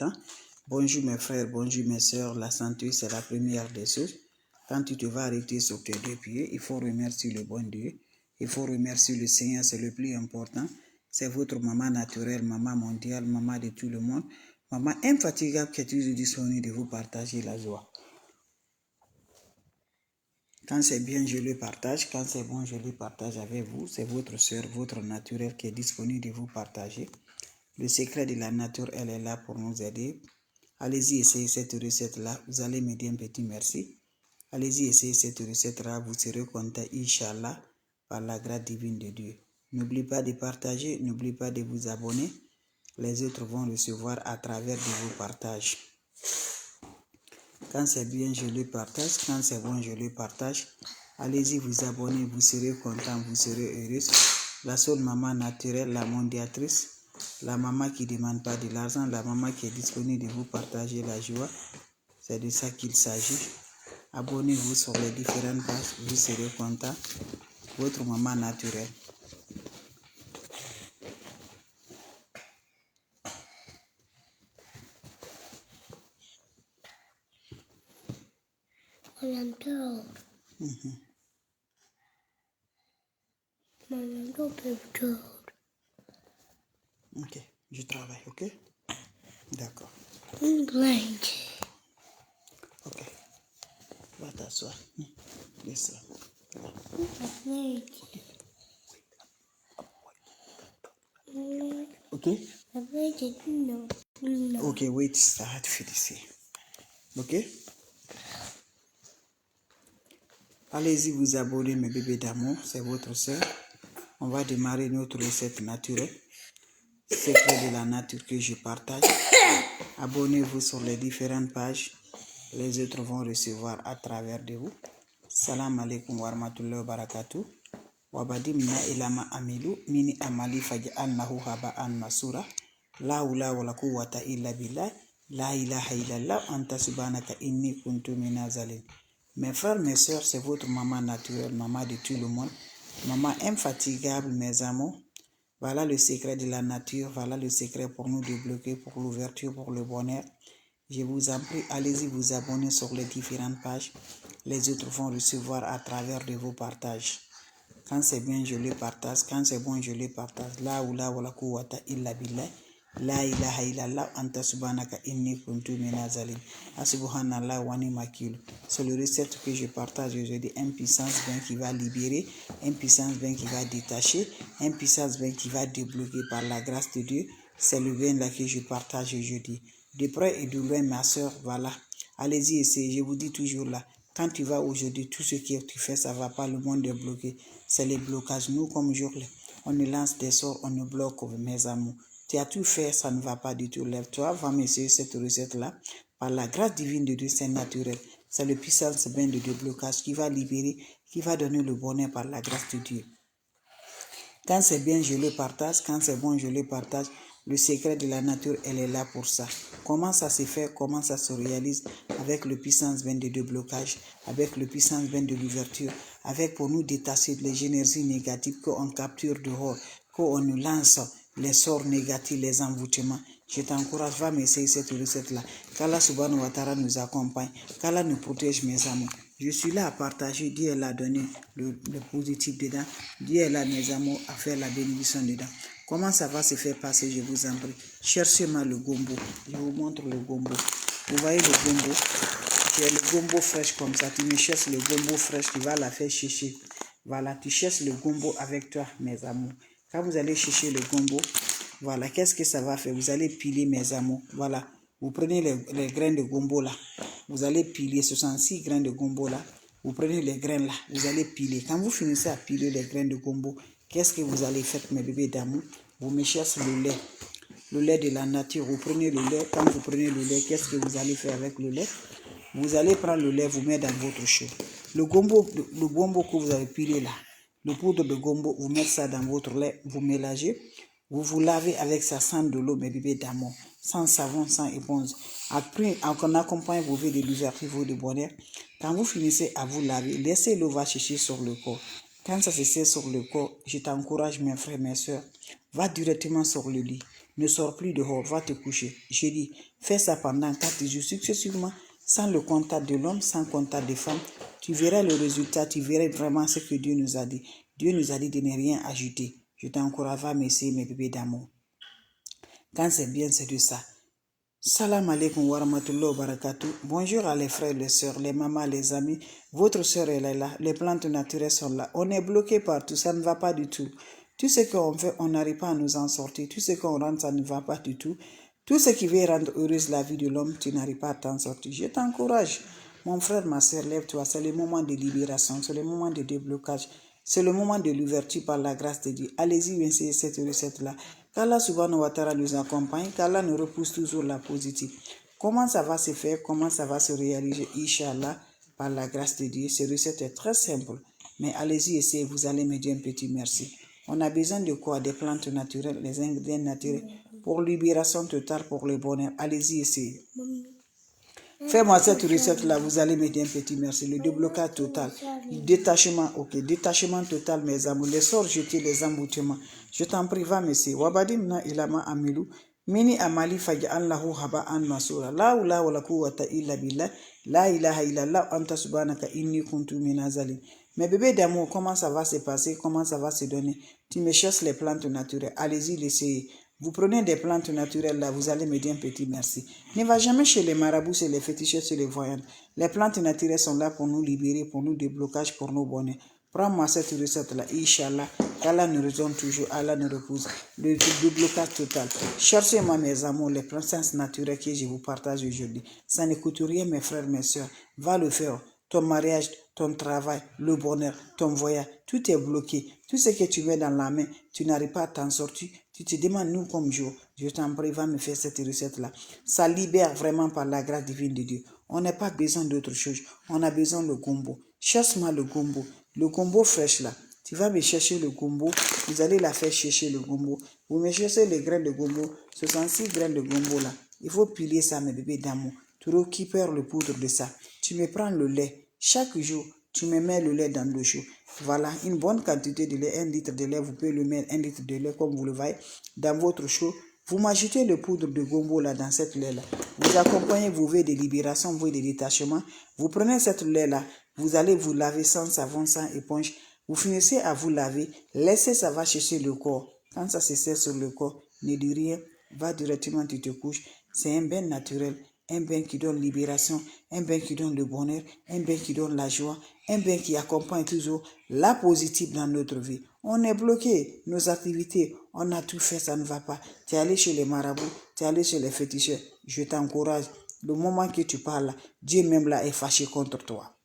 temps. Bonjour mes frères, bonjour mes sœurs. La santé, c'est la première des choses. Quand tu te vas arrêter sur tes deux pieds, il faut remercier le bon Dieu. Il faut remercier le Seigneur, c'est le plus important. C'est votre maman naturelle, maman mondiale, maman de tout le monde. Maman infatigable qui est toujours disponible de vous partager la joie. Quand c'est bien, je le partage. Quand c'est bon, je le partage avec vous. C'est votre sœur, votre naturelle qui est disponible de vous partager. Le secret de la nature, elle est là pour nous aider. Allez-y, essayez cette recette-là. Vous allez me dire un petit merci. Allez-y, essayez cette recette-là. Vous serez content, Inch'Allah, par la grâce divine de Dieu. N'oubliez pas de partager. N'oubliez pas de vous abonner. Les autres vont recevoir à travers de vos partages. Quand c'est bien, je le partage. Quand c'est bon, je le partage. Allez-y, vous abonnez, vous serez content, vous serez heureuse. La seule maman naturelle, la mondiatrice, la maman qui ne demande pas de l'argent, la maman qui est disponible de vous partager la joie. C'est de ça qu'il s'agit. Abonnez-vous sur les différentes pages, vous serez content. Votre maman naturelle. Ok, je travaille, ok? D'accord. Ok, va t'asseoir. Laisse ça. Ok? Ok, wait, start, Félicie. Ok? Allez-y vous abonner, mes bébés d'amour, c'est votre soeur. On va démarrer notre recette naturelle. Secret de la nature que je partage. Abonnez-vous sur les différentes pages. Les autres vont recevoir à travers de vous. Salam alaikum wa rahmatullahi wa barakatuh. Wabadi mina ilama amilu mini amali faj'alnahu haba'an masura. La hawla wala quwwata illa billah. La ilaha illallah anta subhanaka inni kuntu minaz zalimin. Mes frères, mes sœurs, c'est votre maman naturelle, maman de tout le monde. Maman infatigable, mes amours. Voilà le secret de la nature, voilà le secret pour nous débloquer, pour l'ouverture, pour le bonheur. Je vous en prie, allez-y vous abonner sur les différentes pages. Les autres vont recevoir à travers de vos partages. Quand c'est bien, je le partage. Quand c'est bon, je le partage. La hawla wala quwwata illa billah. La ilaha illallah anta subhanaka inni kuntu minaz zalimin. Subhanallah wa ni'mal. C'est le recette que je partage aujourd'hui. Un puissance 20 qui va libérer, un puissance 20 qui va détacher, un puissance 20 qui va débloquer par la grâce de Dieu. C'est le bien là que je partage aujourd'hui. De près et de loin, ma soeur, voilà. Allez-y, essayez. Je vous dis toujours là. Quand tu vas aujourd'hui, tout ce que tu fais, ça ne va pas, le monde est bloqué. C'est les blocages. Nous, comme jour, on nous lance des sorts, on nous bloque, mes amours. Tu as tout fait, ça ne va pas du tout. Lève-toi, va m'essayer cette recette-là. Par la grâce divine de Dieu, c'est naturel. C'est le puissance bien de déblocage qui va libérer, qui va donner le bonheur par la grâce de Dieu. Quand c'est bien, je le partage. Quand c'est bon, je le partage. Le secret de la nature, elle est là pour ça. Comment ça se fait, comment ça se réalise avec le puissance 20 de déblocage, avec le puissance 20 de l'ouverture, avec pour nous détacher les énergies négatives qu'on capture dehors, qu'on nous lance les sorts négatifs, les envoûtements. Je t'encourage, va m'essayer cette recette-là. Qu'Allah subhanahu wa ta'ala nous accompagne, qu'Allah nous protège, mes amours. Je suis là à partager. Dieu l'a donné le positif dedans. Dieu l'a, mes amours, à faire la bénédiction dedans. Comment ça va se faire passer, je vous en prie. Cherchez-moi le gombo. Je vous montre le gombo. Vous voyez le gombo? Tu as le gombo fraîche comme ça. Tu me cherches le gombo fraîche, tu vas la faire chercher. Voilà, tu cherches le gombo avec toi, mes amours. Quand vous allez chercher le gombo, voilà, qu'est-ce que ça va faire? Vous allez piler, mes amours. Voilà, vous prenez les grains de gombo là. Vous allez piler 66 grains de gombo là. Vous prenez les grains là, vous allez piler. Quand vous finissez à piler les grains de gombo, qu'est-ce que vous allez faire, mes bébés d'amour? Vous me cherchez le lait. Le lait de la nature. Vous prenez le lait. Quand vous prenez le lait, qu'est-ce que vous allez faire avec le lait? Vous allez prendre le lait, vous mettre dans votre chaud. Le gombo que vous avez pilé là, le poudre de gombo, vous mettez ça dans votre lait, vous mélangez. Vous vous lavez avec ça sans de l'eau, mes bébés d'amour, sans savon, sans éponge. Après, en accompagne vos vies de l'ouverture, vos de bonheur. Quand vous finissez à vous laver, laissez l'eau va sécher sur le corps. Quand ça se sert sur le corps, je t'encourage, mes frères, mes soeurs, va directement sur le lit. Ne sors plus dehors, va te coucher. J'ai dit, fais ça pendant 4 jours successivement, sans le contact de l'homme, sans contact des femmes. Tu verras le résultat, tu verras vraiment ce que Dieu nous a dit. Dieu nous a dit de ne rien ajouter. Je t'encourage à m'essayer, mes bébés d'amour. Quand c'est bien, c'est de ça. Salam alaikum wa rahmatullahi wa barakatuh. Bonjour à les frères, les sœurs, les mamans, les amis. Votre sœur, elle est là. Les plantes naturelles sont là. On est bloqué partout. Ça ne va pas du tout. Tout ce qu'on fait, on n'arrive pas à nous en sortir. Tout ce qu'on rentre, ça ne va pas du tout. Tout ce qui veut rendre heureuse la vie de l'homme, tu n'arrives pas à t'en sortir. Je t'encourage. Mon frère, ma sœur, lève-toi. C'est le moment de libération. C'est le moment de déblocage. C'est le moment de l'ouverture par la grâce de Dieu. Allez-y, essayez cette recette-là. Qu'Allah subhanahu wa ta'ala nous accompagne, qu'Allah nous repousse toujours la positive. Comment ça va se faire, comment ça va se réaliser, Inch'Allah, par la grâce de Dieu. Cette recette est très simple, mais allez-y, essayez, vous allez me dire un petit merci. On a besoin de quoi? Des plantes naturelles, des ingrédients naturels, pour libération totale, pour le bonheur. Allez-y, essayez. Fais-moi cette recette-là, vous allez me dire un petit merci. Le déblocage total, le détachement, ok, détachement total, mes amours, les sorts jetés, les emboutements. Je t'en prie, va, monsieur. Wabadimna ilama amilu, mini amali faja'an lahu haba'an masura. La ula wa la quwwata illa billah, la ilaha illallah, anta subhanaka inni kuntu minazalin. Mes bébés d'amour, comment ça va se passer, comment ça va se donner? Tu me cherches les plantes naturelles, allez-y, l'essayez. Vous prenez des plantes naturelles là, vous allez me dire un petit merci. Ne va jamais chez les marabouts, chez les féticheurs, chez les voyants. Les plantes naturelles sont là pour nous libérer, pour nous débloquer, pour nous bonheur. Prends-moi cette recette-là, Inch'Allah, qu'Allah nous raisonne toujours, Allah nous repose. Le déblocage total. Cherchez-moi, mes amours, les plantes naturelles que je vous partage aujourd'hui. Ça ne coûte rien, mes frères, mes soeurs. Va le faire. Ton mariage, ton travail, le bonheur, ton voyage, tout est bloqué. Tout ce que tu mets dans la main, tu n'arrives pas à t'en sortir. Tu te demandes, nous, comme jour, je t'en prie, va me faire cette recette-là. Ça libère vraiment par la grâce divine de Dieu. On n'a pas besoin d'autre chose. On a besoin de gombo. Cherche-moi le gombo. Le gombo fraîche là. Tu vas me chercher le gombo. Vous allez la faire chercher le gombo. Vous me cherchez les grains de gombo. 66 grains de gombo là. Il faut piler ça, mes bébés d'amour. Tu récupères le poudre de ça. Tu me prends le lait. Chaque jour, tu me mets le lait dans l'eau chaude. Voilà, une bonne quantité de lait, 1 litre de lait, vous pouvez le mettre 1 litre de lait comme vous le voyez dans votre chaud. Vous m'ajoutez le poudre de gombo là dans cette lait là. Vous accompagnez vos vœux de libération, vos vœux de détachement. Vous prenez cette lait là, vous allez vous laver sans savon, sans éponge. Vous finissez à vous laver, laissez ça va chercher le corps. Quand ça se serre sur le corps, ne dis rien, va directement, tu te couches. C'est un bain naturel. Un bain qui donne libération, un bain qui donne le bonheur, un bain qui donne la joie, un bain qui accompagne toujours la positive dans notre vie. On est bloqué, nos activités, on a tout fait, ça ne va pas. Tu es allé chez les marabouts, tu es allé chez les féticheurs. Je t'encourage, le moment que tu parles, Dieu même là est fâché contre toi.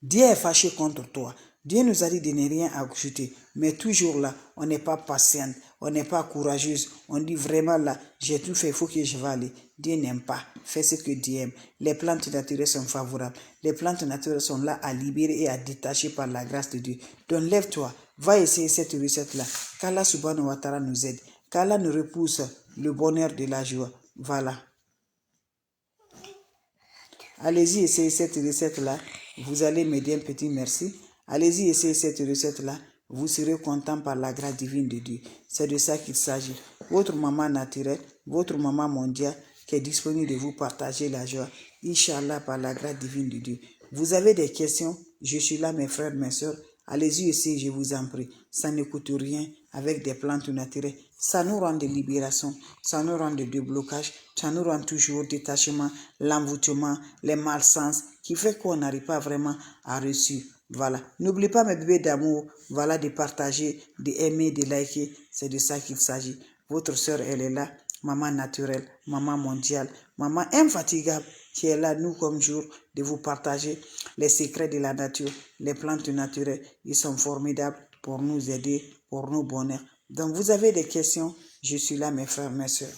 Dieu est fâché contre toi. Dieu nous a dit de ne rien ajouter, mais toujours là, on n'est pas patiente, on n'est pas courageuse. On dit vraiment là, j'ai tout fait, il faut que je vais aller. Dieu n'aime pas, fais ce que Dieu aime. Les plantes naturelles sont favorables. Les plantes naturelles sont là à libérer et à détacher par la grâce de Dieu. Donc lève-toi, va essayer cette recette-là. Qu'Allah subhanahu wa ta'ala nous aide, qu'Allah nous repousse le bonheur de la joie. Voilà. Allez-y, essayez cette recette-là. Vous allez me dire un petit merci. Allez-y, essayez cette recette-là. Vous serez content par la grâce divine de Dieu. C'est de ça qu'il s'agit. Votre maman naturelle, votre maman mondiale qui est disponible de vous partager la joie. Inch'Allah, par la grâce divine de Dieu. Vous avez des questions? Je suis là, mes frères, mes soeurs. Allez-y, essayez, je vous en prie. Ça ne coûte rien avec des plantes naturelles. Ça nous rend de libération, ça nous rend de déblocage, ça nous rend toujours détachement, l'envoûtement, les malsens, qui fait qu'on n'arrive pas vraiment à réussir. Voilà. N'oubliez pas, mes bébés d'amour, voilà, de partager, d'aimer, de liker. C'est de ça qu'il s'agit. Votre soeur, elle est là, maman naturelle, maman mondiale, maman infatigable, qui est là, nous, comme jour, de vous partager les secrets de la nature, les plantes naturelles. Ils sont formidables pour nous aider, pour nous bonheur. Donc, vous avez des questions, je suis là, mes frères, mes soeurs.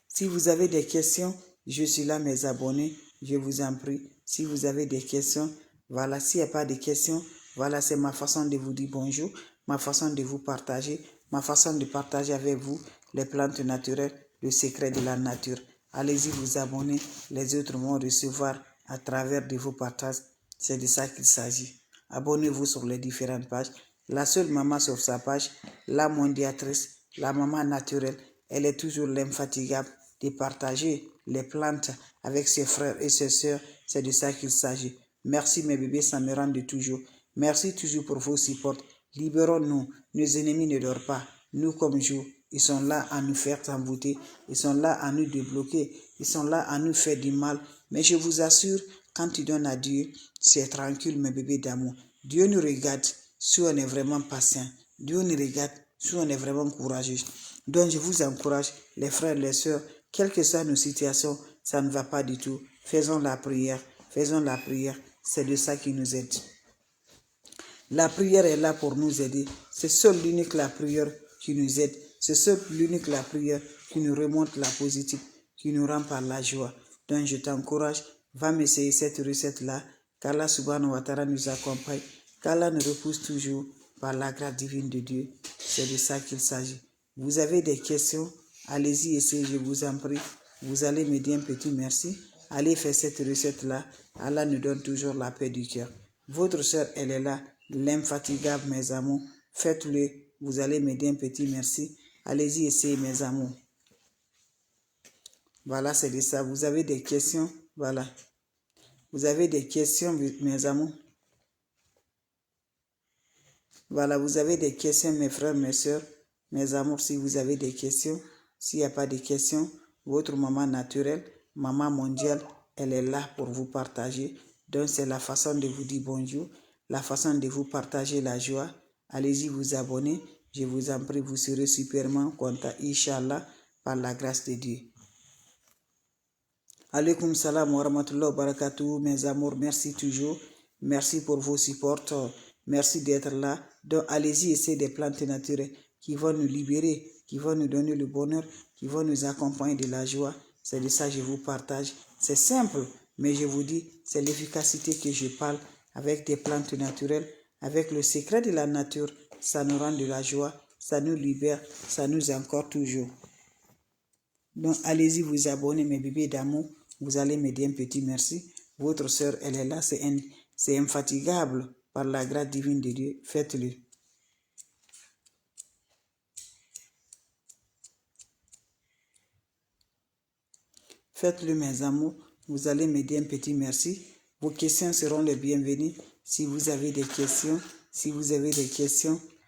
Si vous avez des questions, je suis là, mes abonnés, je vous en prie. Si vous avez des questions, voilà, s'il n'y a pas de questions, voilà, c'est ma façon de vous dire bonjour, ma façon de vous partager, ma façon de partager avec vous les plantes naturelles, le secret de la nature. Allez-y vous abonner, les autres vont recevoir à travers de vos partages. C'est de ça qu'il s'agit. Abonnez-vous sur les différentes pages. La seule maman sur sa page, la mondiatrice, la maman naturelle, elle est toujours l'infatigable de partager les plantes avec ses frères et ses sœurs. C'est de ça qu'il s'agit. Merci mes bébés, ça me rend de toujours. Merci toujours pour vos supports. Libérons-nous. Nos ennemis ne dorment pas. Nous comme jour, ils sont là à nous faire s'embouter. Ils sont là à nous débloquer. Ils sont là à nous faire du mal. Mais je vous assure, quand tu donnes à Dieu, c'est tranquille mes bébés d'amour. Dieu nous regarde si on est vraiment patient. Dieu nous regarde si on est vraiment courageux. Donc je vous encourage, les frères, les sœurs, quelles que soient nos situations, ça ne va pas du tout. Faisons la prière. Faisons la prière. C'est de ça qui nous aide. La prière est là pour nous aider. C'est seul l'unique la prière qui nous aide. C'est seul l'unique la prière qui nous remonte la positive, qui nous rend par la joie. Donc je t'encourage, va m'essayer cette recette-là. Qu'Allah subhanahu wa ta'ala nous accompagne. Qu'Allah nous repousse toujours par la grâce divine de Dieu. C'est de ça qu'il s'agit. Vous avez des questions? Allez-y, essayez, je vous en prie. Vous allez me dire un petit merci. Allez faire cette recette-là. Allah nous donne toujours la paix du cœur. Votre soeur, elle est là, l'infatigable, mes amours. Faites-le. Vous allez me dire un petit merci. Allez-y, essayez, mes amours. Voilà, c'est de ça. Vous avez des questions? Voilà. Vous avez des questions, mes amours? Voilà, vous avez des questions, mes frères, mes soeurs, mes amours, si vous avez des questions. S'il n'y a pas de questions, votre maman naturelle, maman mondiale, elle est là pour vous partager. Donc, c'est la façon de vous dire bonjour, la façon de vous partager la joie. Allez-y vous abonner. Je vous en prie, vous serez superment content, Inch'Allah, par la grâce de Dieu. Alaykoum salam wa rahmatullahi wa barakatuh, mes amours, merci toujours. Merci pour vos supports. Merci d'être là. Donc, allez-y, essayez des plantes naturelles qui vont nous libérer, qui vont nous donner le bonheur, qui vont nous accompagner de la joie. C'est de ça que je vous partage. C'est simple, mais je vous dis, c'est l'efficacité que je parle avec des plantes naturelles, avec le secret de la nature. Ça nous rend de la joie, ça nous libère, ça nous encore toujours. Donc, allez-y vous abonner, mes bébés d'amour. Vous allez me dire un petit merci. Votre soeur, elle est là, c'est infatigable par la grâce divine de Dieu. Faites-le. Faites-le, mes amours. Vous allez me dire un petit merci. Vos questions seront les bienvenues. Si vous avez des questions,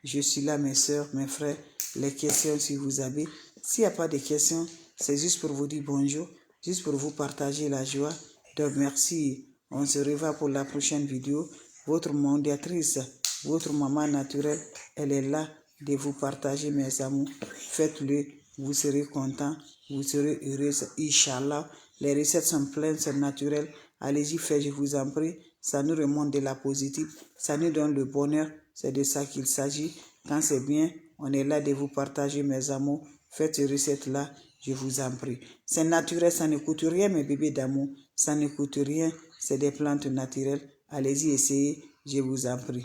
je suis là, mes soeurs, mes frères. Les questions, si vous avez. S'il n'y a pas de questions, c'est juste pour vous dire bonjour, juste pour vous partager la joie. Donc, merci. On se revoit pour la prochaine vidéo. Votre mondiatrice, votre maman naturelle, elle est là de vous partager, mes amours. Faites-le. Vous serez content, vous serez heureuse, Inch'Allah. Les recettes sont pleines, c'est naturel. Allez-y, faites, je vous en prie. Ça nous remonte de la positive, ça nous donne le bonheur. C'est de ça qu'il s'agit. Quand c'est bien, on est là de vous partager, mes amours. Faites ces recettes-là, je vous en prie. C'est naturel, ça ne coûte rien, mes bébés d'amour. Ça ne coûte rien, c'est des plantes naturelles. Allez-y, essayez, je vous en prie.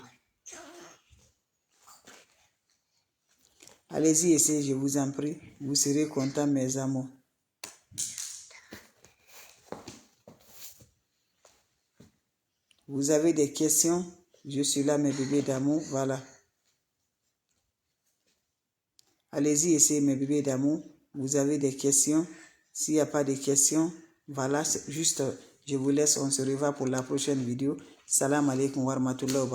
Allez-y, essayez, je vous en prie. Vous serez contents, mes amours. Vous avez des questions? Je suis là, mes bébés d'amour. Voilà. Allez-y, essayez, mes bébés d'amour. Vous avez des questions? S'il n'y a pas de questions, voilà, juste, je vous laisse. On se revoit pour la prochaine vidéo. Salam alaikum wa rahmatullahi wa barakatuh.